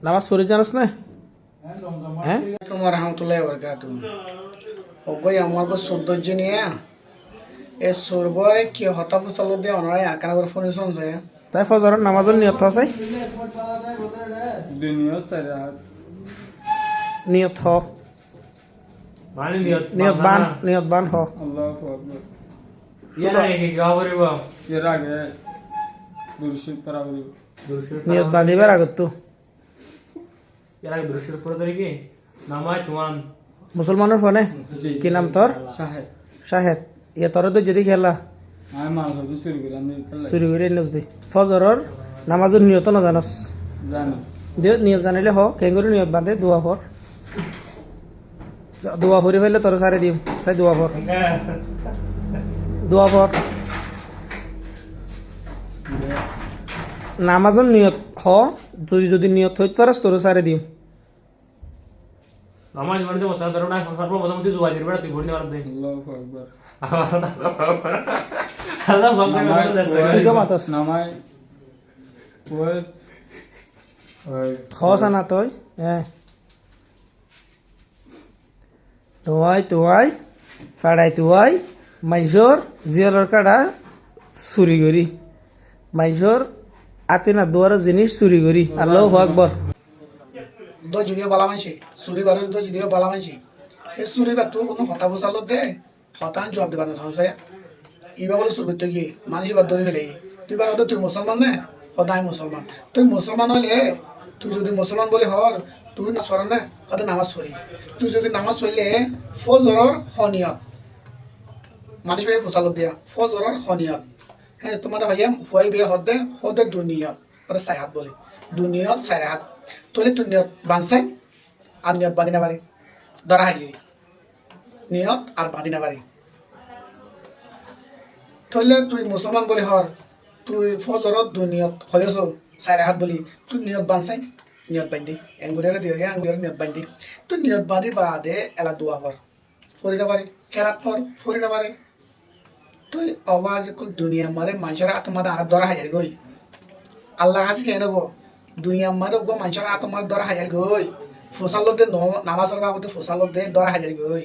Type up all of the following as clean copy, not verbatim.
নামাজ পড়ে জানাস না? হ্যাঁ তোমার রহমতুল্লাহ বরকাতু ওগই আমার গো সৌন্দর্য নিয়ে এ সর্বরে কি হতা ফসল দিয়ে অনারাই আকানা করে ফোন শুনছে তাই ফজরের নামাজের নিয়ত আছে? নিয়ত হ, মানে নিয়ত নিয়ত বান হ। আল্লাহু আকবার। ইয়ার আগে কি গাওয়া করিব এর আগে দুরুদ পড়া হইব। নিয়ত বাঁধিবার আগত তো ইয়ার আগে দুরুদ পড়া ধরে কি নামাজ তুমান মুসলমানের ফোনে কি নাম তোর? সাহেব শাহেদ। ইয়ে তোর তো যদি খেলা আমি মাল ভাবি শুরু করি আমি চুরি করে নিউজ দি ফজরের নামাজের নিয়ত না জানাস? জানি নিয়ত জানিলে হ কেঙ্গুরি নিয়ত বাঁধে দোয়া ফর, দোয়া ফরি ফেললে তোর সারে দিম সাই দোয়া ফর, দোয়া ফর। নামাজের নিয়ত হ, তুই যদি নিয়ত হইতে পারস তোর সারে দিম। নামাজ মানে তো মশলা ধরো না সর্বপ্রথম তুই জুয়া দিবি তুই ভরি নেবার দে আল্লাহু আকবার। আল্লাহ বলতে ঠিক মাতস নামাই ওই খসা না তুই হ্যাঁ তোয়াই ফাড়াই তোয়াই মাইসর জিয়ার কাটা চুরি করি মাইসর আতে না দুয়ার জিনিস চুরি করি। আল্লাহু আকবার। দো যদিও বালা মানছি চুরি বারে দো যদিও বালা মানছি এই চুরি বা তুই কোনো হতা ফসল দে হতান জবাব দিবা না সংশয় ইবা বলে চুরি করতে গিয়ে মানুষ এবার ধরে ফেলে তুই বার তুই মুসলমান না সদাই মুসলমান তুই মুসলমান হলে তুই যদি মুসলমান বলে হর তুই না সর না হতে নামাজ পড়ি তুই যদি নামাজ পড়লে ফজরের হনিয়ত মানুষ ভাই ফসল দিয়া ফজরের হনিয়ত হ্যাঁ তোমার ভাইয়া ফুয়াই বিয়ে হতে হতে দুনিয়ত ওরা সাইহাত বলে দুনিয়ত সাইহাত তোলে তুই নিয়ত বানসাই আর নিয়ত বাঁধি না পারে ধরা হারিয়ে নিয়ত আর বাঁধি না পারে তাহলে তুই মুসলমান বলি হর তুই ফজরত দুই নিয়ত হয়েছ চারি হাত বলি তুই নিয়ত বানসাই নিয়ত বান্ধি এঙ্গুরিয়ারে দিয়ে আঙ্গুরিয়ারে নিয়ত বান্ধি তুই নিয়ত বাঁধি বাদে এলা দোয়া কর ফরি না পারে কেরাত পর ফরি না পারে তুই আওয়াজ দুনিয়া মারে মানুষের আত্মার আর ধরা হাজার গই আল্লাহ কাছে খেয়ে নেবো দুনিয়া মারে গো মানুষের আত্মার ধরা হাজার গই ফসল দে নামাজের বাবদে ফসল দে ধরা হাজার গই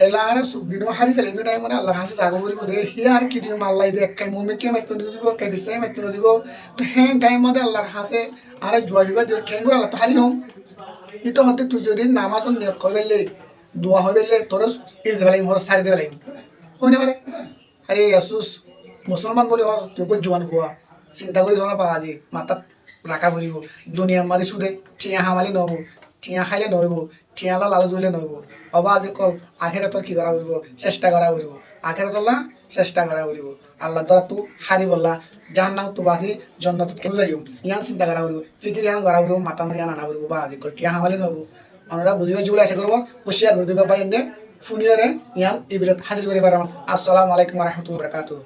এলারে সুবিনো হারি ফেলে টাইম মানে আল্লাহ কাছে জাগো করিব দে হি আর কি দিও আল্লাহ দে একাই মুমে কে মাইতো দিব কে বিসাই মাইতো দিব তো হ্যাঁ টাইম মধ্যে আল্লাহর কাছে আরে জুয়া জুয়া দিও কেঙ্গুর আল্লাহ তো হারি হম ইতো হতে তুই যদি নামাজ নিয়ত কইলে দোয়া হইলে তোর ইল দেলাই মোর সারি দেলাই কইনে পারে আরে ইয়াসুস মুসলমান বলি হর তুই কই জওয়ান হওয়া চিন্তা করি জনা পাওয়া দি মাথা রাখা পড়িব দুনিয়া মারি সুদে টিয়া হামালি নব টিয়া খাইলে নহব টিয়া লালচ হইলে নহব অবা আজি কল আখেরাতর কি করা পড়িব চেষ্টা করা পড়িব আখেরাতল্লা চেষ্টা করা পড়িব আল্লাহ দ্বারা তু হারি বললা জান্নাত তু বাসি জান্নাত কেন যাইম ইয়ান চিন্তা করা পড়িব ফিকির ইয়ান করা পড়িব মাথা মারি আনা পড়িব বা আজি কল টিয়া হামালি নহব আমরা বুঝিবে জুড়ে আশা করবো কুশিয়া করে দিবা পাই এনে ফুনিয়ারে ইয়ান ইবিলত হাজির করে পারাম। আসসালামু আলাইকুম ওয়া রাহমাতুল্লাহি ওয়া বারাকাতুহু।